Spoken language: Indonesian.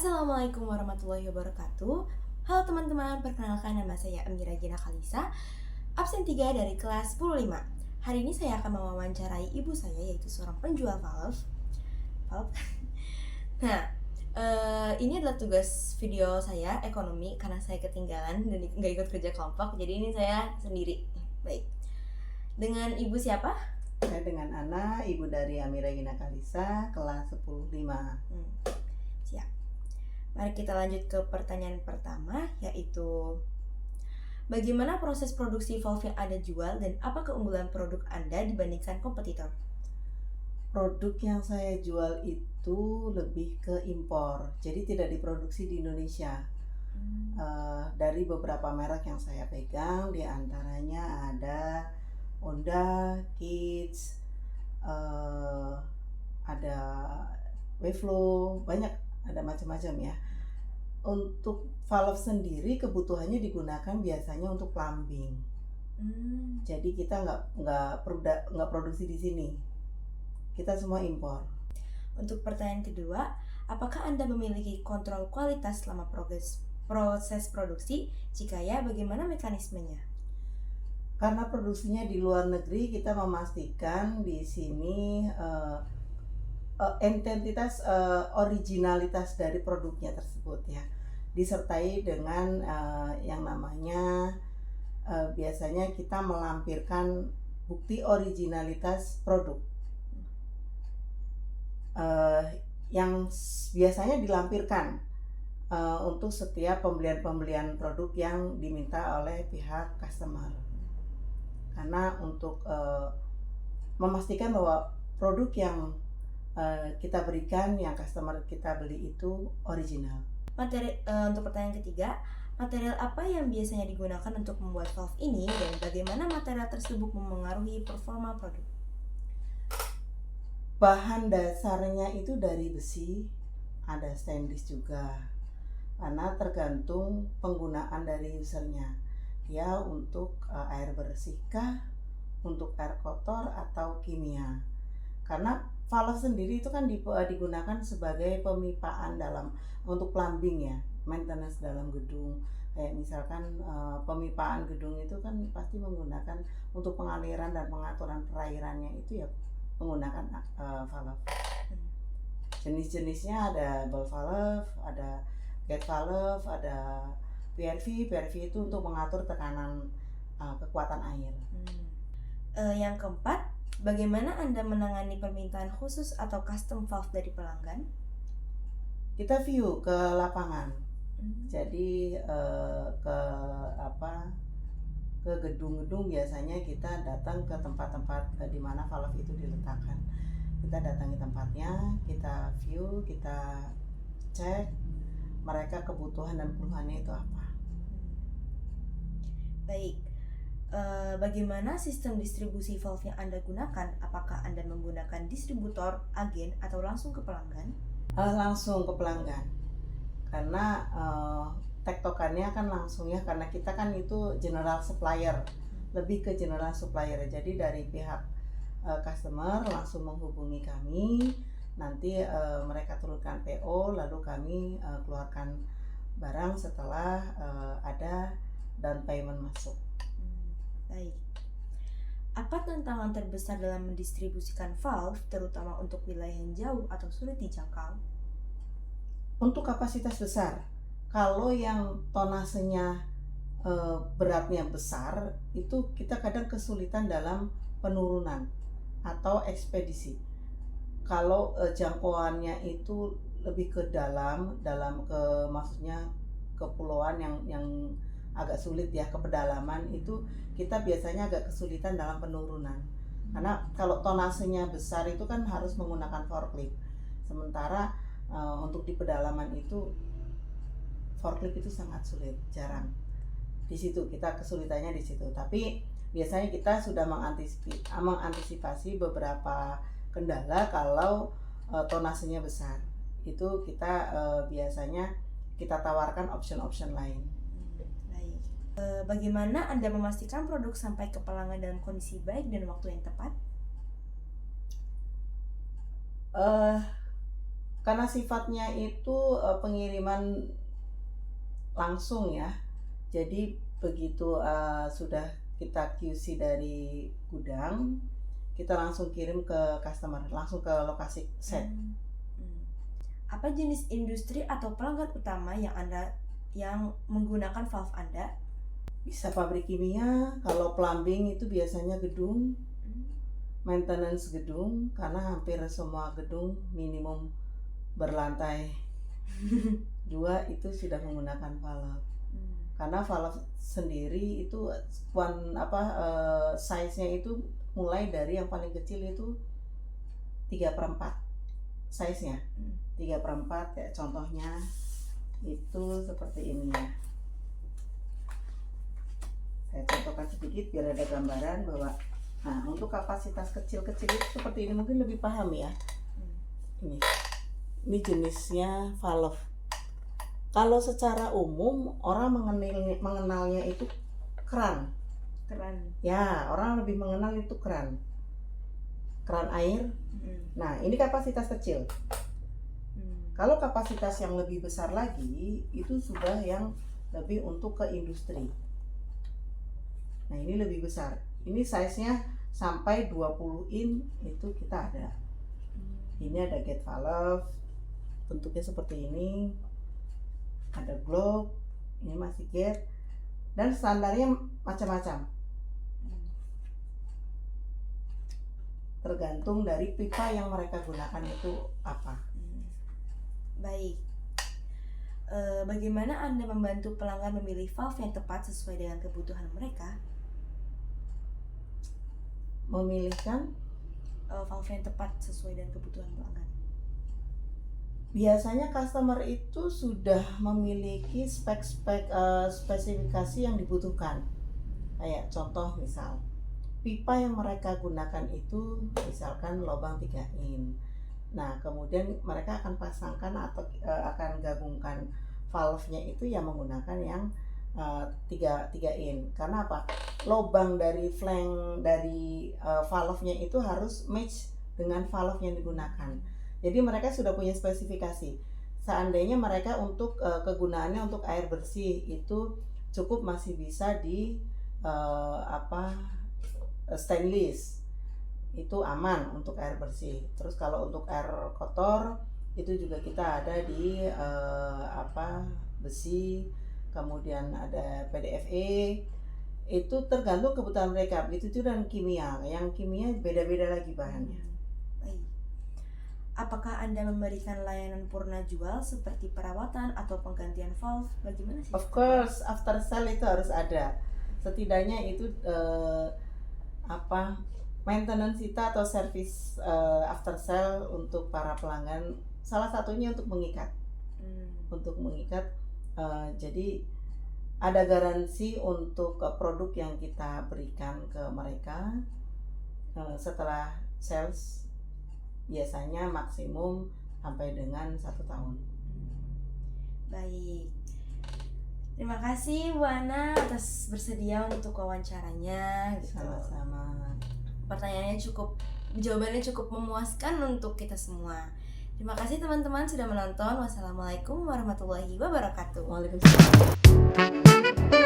Assalamualaikum warahmatullahi wabarakatuh. Halo teman-teman, perkenalkan nama saya Amira Gina Kalisa, absen 3 dari kelas 10-5. Hari ini saya akan mewawancarai ibu saya, yaitu seorang penjual valve. Nah, ini adalah tugas video saya, ekonomi, karena saya ketinggalan dan nggak ikut kerja kelompok, jadi ini saya sendiri. Baik, dengan ibu siapa? Saya dengan Ana, ibu dari Amira Gina Kalisa, kelas 10-5. Siap. Mari kita lanjut ke pertanyaan pertama, yaitu bagaimana proses produksi valve yang Anda jual dan apa keunggulan produk Anda dibandingkan kompetitor? Produk yang saya jual itu lebih ke impor, jadi tidak diproduksi di Indonesia. Dari beberapa merek yang saya pegang, diantaranya ada Honda, Kids, ada Weflo, banyak, ada macam-macam ya. Untuk valve sendiri kebutuhannya digunakan biasanya untuk plumbing. Jadi kita nggak produksi di sini. Kita semua impor. Untuk pertanyaan kedua, apakah Anda memiliki kontrol kualitas selama proses produksi? Jika ya, bagaimana mekanismenya? Karena produksinya di luar negeri, kita memastikan di sini originalitas dari produknya tersebut ya, disertai dengan yang namanya biasanya kita melampirkan bukti originalitas produk yang biasanya dilampirkan untuk setiap pembelian produk yang diminta oleh pihak customer, karena untuk memastikan bahwa produk yang kita berikan, yang customer kita beli itu original. Untuk pertanyaan ketiga, material apa yang biasanya digunakan untuk membuat valve ini dan bagaimana material tersebut memengaruhi performa produk? Bahan dasarnya itu dari besi, ada stainless juga, karena tergantung penggunaan dari usernya. Dia untuk air bersihkah, untuk air kotor atau kimia. Karena valve sendiri itu kan digunakan sebagai pemipaan untuk plumbing ya, maintenance dalam gedung. Kayak misalkan pemipaan gedung itu kan pasti menggunakan untuk pengaliran dan pengaturan perairannya itu ya menggunakan valve. Jenis-jenisnya ada ball valve, ada gate valve, ada PRV. PRV itu untuk mengatur tekanan kekuatan air. Yang keempat, bagaimana Anda menangani permintaan khusus atau custom valve dari pelanggan? Kita view ke lapangan. Jadi ke gedung-gedung biasanya kita datang ke tempat-tempat di mana valve itu diletakkan. Kita datangi tempatnya, kita view, kita cek mereka kebutuhan dan keluhannya itu apa. Baik. Bagaimana sistem distribusi valve yang Anda gunakan? Apakah Anda menggunakan distributor, agen, atau langsung ke pelanggan? Langsung ke pelanggan, karena tektokannya kan langsung ya, karena kita kan itu general supplier, lebih ke general supplier. Jadi dari pihak customer langsung menghubungi kami, nanti mereka turunkan PO, lalu kami keluarkan barang setelah ada down payment masuk. Baik. Apa tantangan terbesar dalam mendistribusikan valve, terutama untuk wilayah yang jauh atau sulit dijangkau? Untuk kapasitas besar, kalau yang tonasenya beratnya besar, itu kita kadang kesulitan dalam penurunan atau ekspedisi. Kalau jangkauannya itu lebih ke dalam maksudnya kepulauan yang agak sulit ya, ke pedalaman, itu kita biasanya agak kesulitan dalam penurunan. Karena kalau tonasenya besar itu kan harus menggunakan forklift. Sementara untuk di pedalaman itu forklift itu sangat sulit, jarang. Di situ kita kesulitannya di situ. Tapi biasanya kita sudah mengantisipasi beberapa kendala kalau tonasenya besar. Itu kita biasanya kita tawarkan option lain. Baik. Bagaimana Anda memastikan produk sampai ke pelanggan dalam kondisi baik dan waktu yang tepat? Karena sifatnya itu pengiriman langsung ya. Jadi begitu sudah kita QC dari gudang, kita langsung kirim ke customer, langsung ke lokasi set. Apa jenis industri atau pelanggan utama yang menggunakan valve Anda? Bisa pabrik kimia, kalau plumbing itu biasanya gedung, maintenance gedung, karena hampir semua gedung minimum berlantai 2 itu sudah menggunakan valve. Karena valve sendiri itu size-nya itu mulai dari yang paling kecil itu 3/4 size-nya. 3/4 kayak contohnya itu seperti ini ya. Saya contohkan sedikit biar ada gambaran bahwa untuk kapasitas kecil-kecil itu seperti ini, mungkin lebih paham ya. Ini jenisnya valve. Kalau secara umum orang mengenalnya itu keran. Ya, orang lebih mengenal itu keran air. Nah, ini kapasitas kecil. Kalau kapasitas yang lebih besar lagi itu sudah yang lebih untuk ke industri. Nah, ini lebih besar. Ini size-nya sampai 20 in itu kita ada. Ini ada gate valve, bentuknya seperti ini. Ada globe, ini masih gate, dan standarnya macam-macam. Tergantung dari pipa yang mereka gunakan itu apa. Baik. Bagaimana Anda membantu pelanggan memilih valve yang tepat sesuai dengan kebutuhan mereka? Memilihkan valve yang tepat sesuai dengan kebutuhan pelanggan. Biasanya customer itu sudah memiliki spesifikasi yang dibutuhkan. Kayak contoh misal, pipa yang mereka gunakan itu misalkan lubang 3 in. Nah, kemudian mereka akan pasangkan atau akan gabungkan valve-nya itu yang menggunakan yang 3 in. Karena apa? Lubang dari flank dari valve-nya itu harus match dengan valve yang digunakan. Jadi mereka sudah punya spesifikasi. Seandainya mereka untuk kegunaannya untuk air bersih itu cukup masih bisa di stainless. Itu aman untuk air bersih. Terus kalau untuk air kotor itu juga kita ada di besi, kemudian ada PDFE. Itu tergantung kebutuhan mereka. Begitu juga dengan kimia. Yang kimia beda-beda lagi bahannya. Apakah Anda memberikan layanan purna jual seperti perawatan atau penggantian valve? Bagaimana sih? Of course, after sale itu harus ada. Setidaknya itu maintenance kita atau service after sale untuk para pelanggan. Salah satunya untuk mengikat. Jadi ada garansi untuk produk yang kita berikan ke mereka setelah sales. Biasanya maksimum sampai dengan 1 tahun. Baik. Terima kasih Bu Ana atas bersedia untuk wawancaranya. Sama-sama. Jawabannya cukup memuaskan untuk kita semua. Terima kasih teman-teman sudah menonton. Wassalamualaikum warahmatullahi wabarakatuh. Waalaikumsalam.